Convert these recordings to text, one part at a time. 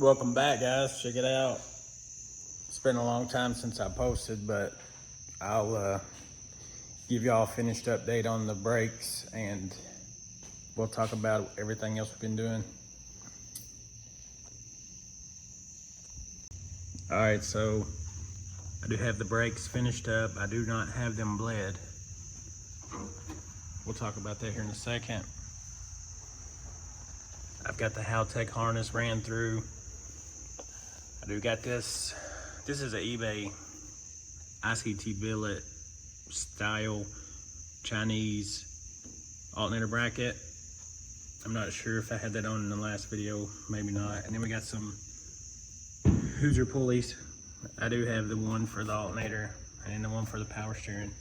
Welcome back, guys. Check it out. It's been a long time since I posted, but I'll give y'all a finished update on the brakes, and we'll talk about everything else we've been doing. All right, so I do have the brakes finished up. I do not have them bled. We'll talk about that here in a second. I've got the Haltech harness ran through. I do got this. This is an eBay ICT billet style Chinese alternator bracket. I'm not sure if I had that on in the last video, maybe not. And then we got some Hoosier pulleys. I do have the one for the alternator and the one for the power steering.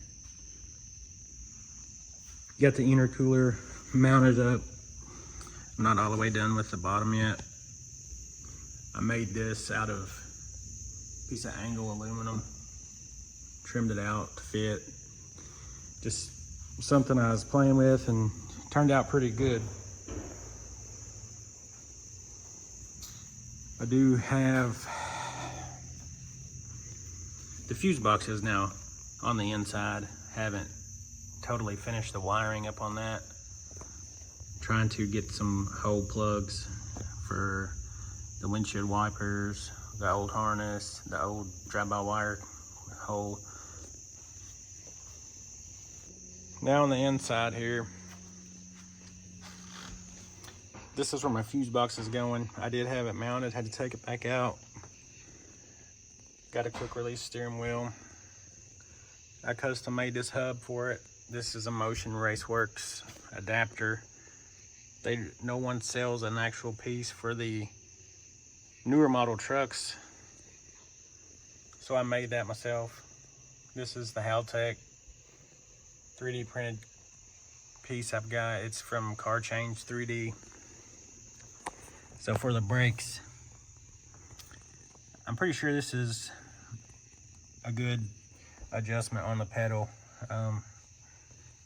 Got the intercooler mounted up. I'm not all the way done with the bottom yet. I made this out of a piece of angle aluminum, trimmed it out to fit. Just something I was playing with and turned out pretty good. I do have the fuse boxes now on the inside. Haven't totally finished the wiring up on that. Trying to get some hole plugs for the windshield wipers, the old harness, the old drive-by-wire hole. Now on the inside here, this is where my fuse box is going. I did have it mounted, had to take it back out. Got a quick release steering wheel. I custom made this hub for it. This is a Motion Raceworks adapter. No one sells an actual piece for the newer model trucks, so I made that myself. This is the Haltech 3D printed piece I've got. It's from Car Change 3D. So for the brakes, I'm pretty sure this is a good adjustment on the pedal.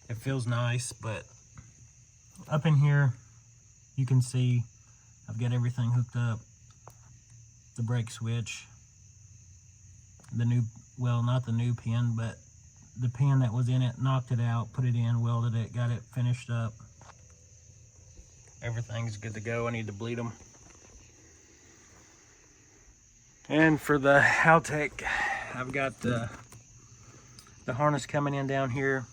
It feels nice, but up in here you can see I've got everything hooked up. The brake switch, the new, well, not the new pin, but the pin that was in it, knocked it out, put it in, welded it, got it finished up. Everything's good to go. I need to bleed them. And for the Haltech, I've got the harness coming in down here.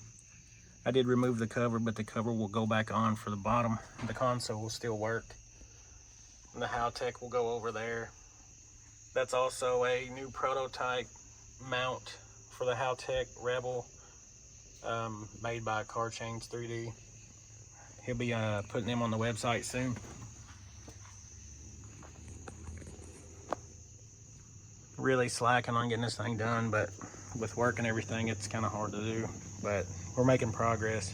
I did remove the cover, but the cover will go back on for the bottom. The console will still work. And the Haltech will go over there. That's also a new prototype mount for the Haltech Rebel, made by Car Change 3D. He'll be putting them on the website soon. Really slacking on getting this thing done, but with work and everything, it's kind of hard to do, but we're making progress.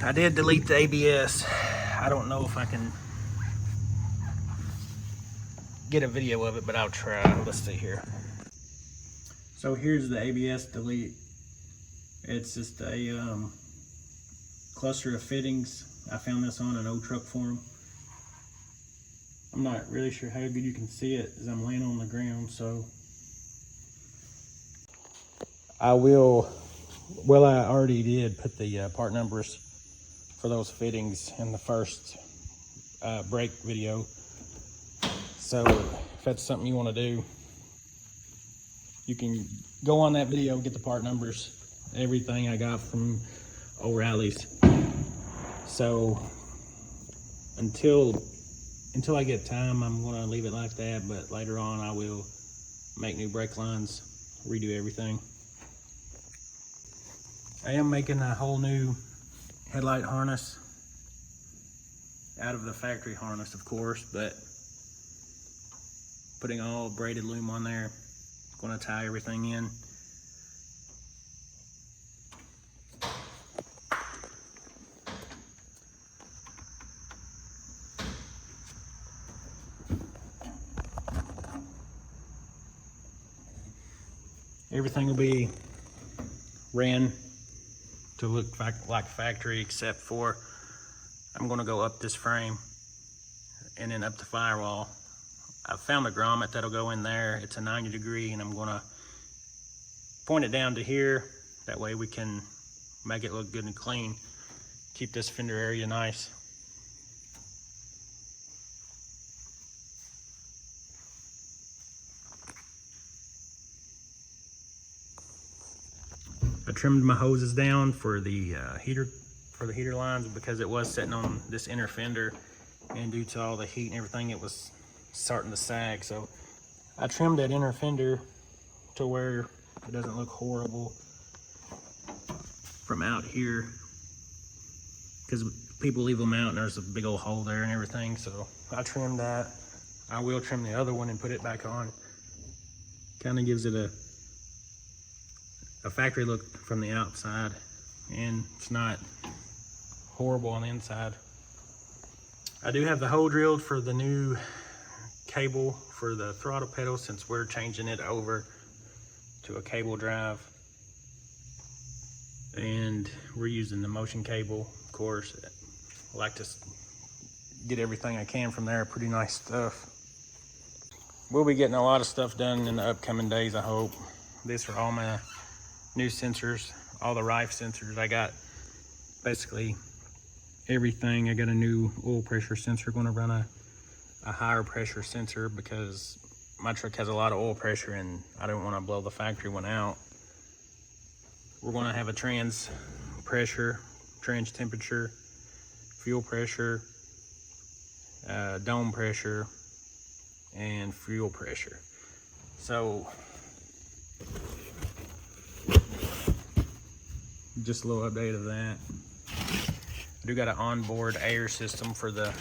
I did delete the ABS. I don't know if I can get a video of it, but I'll try. Let's see here. So here's the ABS delete. It's just a cluster of fittings. I found this on an old truck forum. I'm not really sure how good you can see it as I'm laying on the ground, so I will, well, I already did put the part numbers for those fittings in the first brake video. So if that's something you want to do, you can go on that video, get the part numbers, everything I got from O'Reilly's. So until I get time, I'm going to leave it like that, but later on I will make new brake lines, redo everything. I am making a whole new headlight harness out of the factory harness, of course, but putting all braided loom on there. Going to tie everything in. Everything will be ran to look like factory, except for I'm going to go up this frame and then up the firewall I found a grommet that'll go in there. It's a 90°, and I'm gonna point it down to here. That way we can make it look good and clean. Keep this fender area nice. I trimmed my hoses down for the heater lines because it was sitting on this inner fender, and due to all the heat and everything, it was starting to sag. So I trimmed that inner fender to where it doesn't look horrible from out here, because people leave them out and there's a big old hole there and everything. So I trimmed that. I will trim the other one and put it back on. Kind of gives it a factory look from the outside, and it's not horrible on the inside. I do have the hole drilled for the new cable for the throttle pedal, since we're changing it over to a cable drive, and we're using the motion cable. Of course, I like to get everything I can from there. Pretty nice stuff. We'll be getting a lot of stuff done in the upcoming days, I hope. These are all my new sensors, all the Rife sensors. I got basically everything. I got a new oil pressure sensor, going to run a higher pressure sensor because my truck has a lot of oil pressure and I don't want to blow the factory one out. We're going to have a trans pressure, trans temperature, fuel pressure, dome pressure, and fuel pressure. So just a little update of that. I do got an onboard air system for the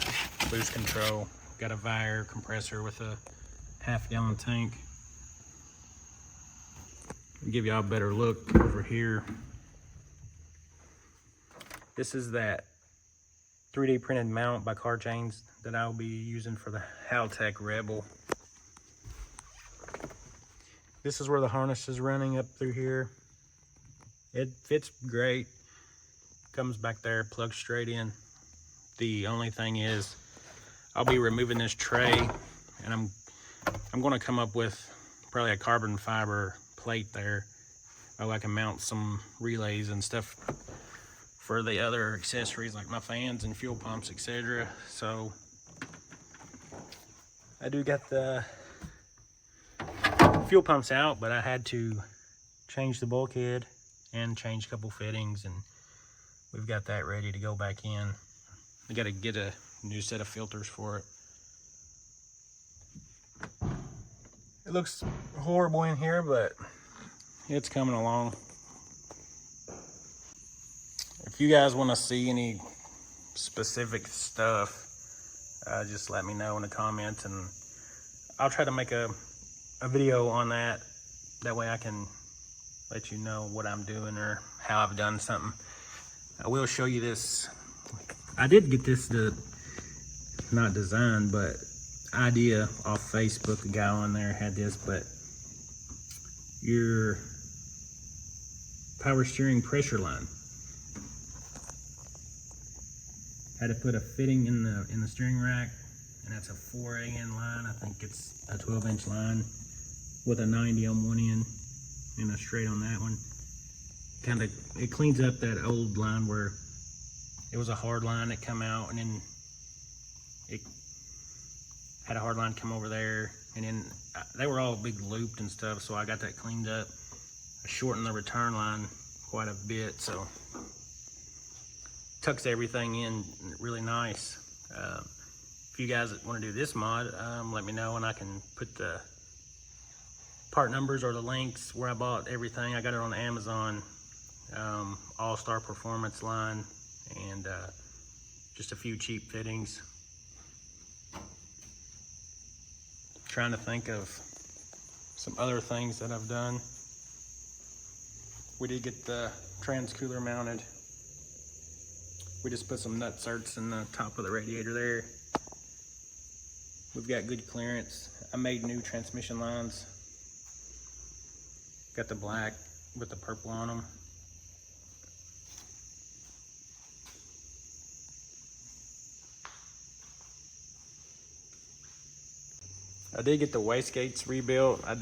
boost control. Got a Vire compressor with a half-gallon tank. I'll give y'all a better look over here. This is that 3D printed mount by Car Chains that I'll be using for the Haltech Rebel. This is where the harness is running up through here. It fits great. Comes back there, plugs straight in. The only thing is, I'll be removing this tray, and I'm going to come up with probably a carbon fiber plate there. I can mount some relays and stuff for the other accessories like my fans and fuel pumps, etc. So I do got the fuel pumps out, but I had to change the bulkhead and change a couple fittings, and we've got that ready to go back in. I got to get a new set of filters for it. It looks horrible in here, but it's coming along. If you guys want to see any specific stuff, just let me know in the comments, and I'll try to make a video on that. That way I can let you know what I'm doing or how I've done something. I will show you this. I did get this, not designed, but idea off Facebook. A guy on there had this, but your power steering pressure line. Had to put a fitting in the steering rack, and that's a 4AN line. I think it's a 12-inch line with a 90 on one end and a straight on that one. It cleans up that old line where it was a hard line that come out, and then it had a hard line come over there, and then they were all big looped and stuff, so I got that cleaned up. I shortened the return line quite a bit, so tucks everything in really nice. If you guys want to do this mod, let me know, and I can put the part numbers or the links where I bought everything. I got it on Amazon, All-Star Performance line, and just a few cheap fittings. Trying to think of some other things that I've done. We did get the trans cooler mounted. We just put some nut certs in the top of the radiator there. We've got good clearance. I made new transmission lines. Got the black with the purple on them. I did get the wastegates rebuilt. I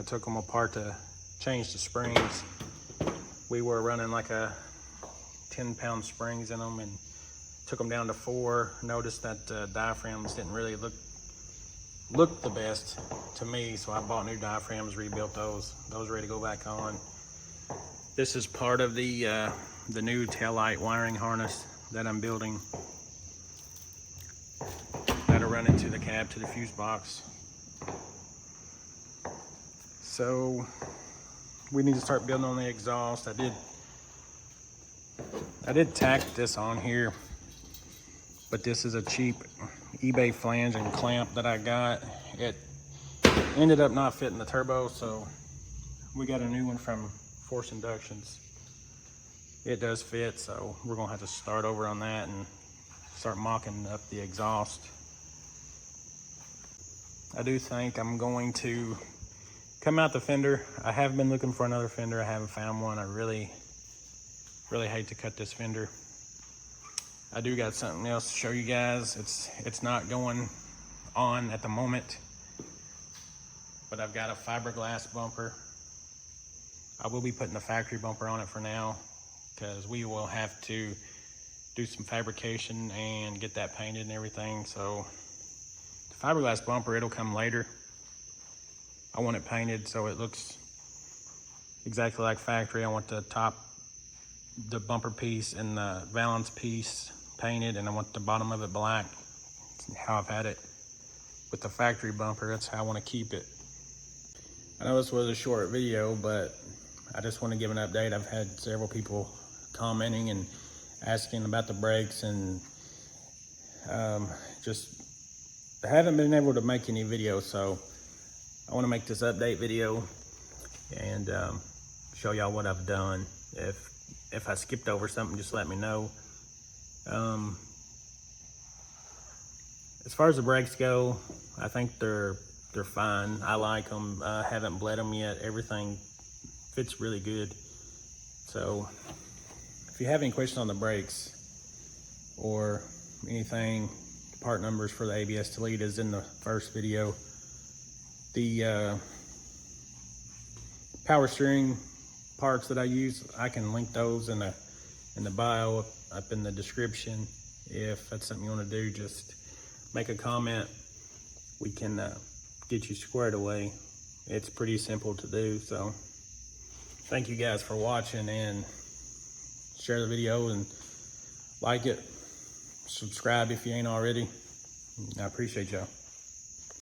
took them apart to change the springs. We were running like a 10-pound springs in them and took them down to 4. Noticed that diaphragms didn't really look the best to me, so I bought new diaphragms, rebuilt those ready to go back on. This is part of the new taillight wiring harness that I'm building. That'll run into the cab to the fuse box. So we need to start building on the exhaust. I did tack this on here, but this is a cheap eBay flange and clamp that I got. It ended up not fitting the turbo, so we got a new one from Force Inductions. It does fit, so we're gonna have to start over on that and start mocking up the exhaust. I do think I'm going to come out the fender. I have been looking for another fender. I haven't found one. I really hate to cut this fender. I do got something else to show you guys. It's not going on at the moment, but I've got a fiberglass bumper. I will be putting the factory bumper on it for now, because we will have to do some fabrication and get that painted and everything. So the fiberglass bumper, it'll come later. I want it painted so it looks exactly like factory. I want the bumper piece and the valance piece painted, and I want the bottom of it black. That's how I've had it with the factory bumper. That's how I want to keep it. I know this was a short video, but I just want to give an update. I've had several people commenting and asking about the brakes, and just I haven't been able to make any videos, so I want to make this update video and show y'all what I've done. If I skipped over something, just let me know. As far as the brakes go, I think they're fine. I like them. I haven't bled them yet. Everything fits really good. So if you have any questions on the brakes or anything, part numbers for the ABS delete is in the first video. The power steering parts that I use, I can link those in the bio up in the description. If that's something you want to do, just make a comment. We can get you squared away. It's pretty simple to do. So thank you guys for watching, and share the video and like it. Subscribe if you ain't already. I appreciate y'all.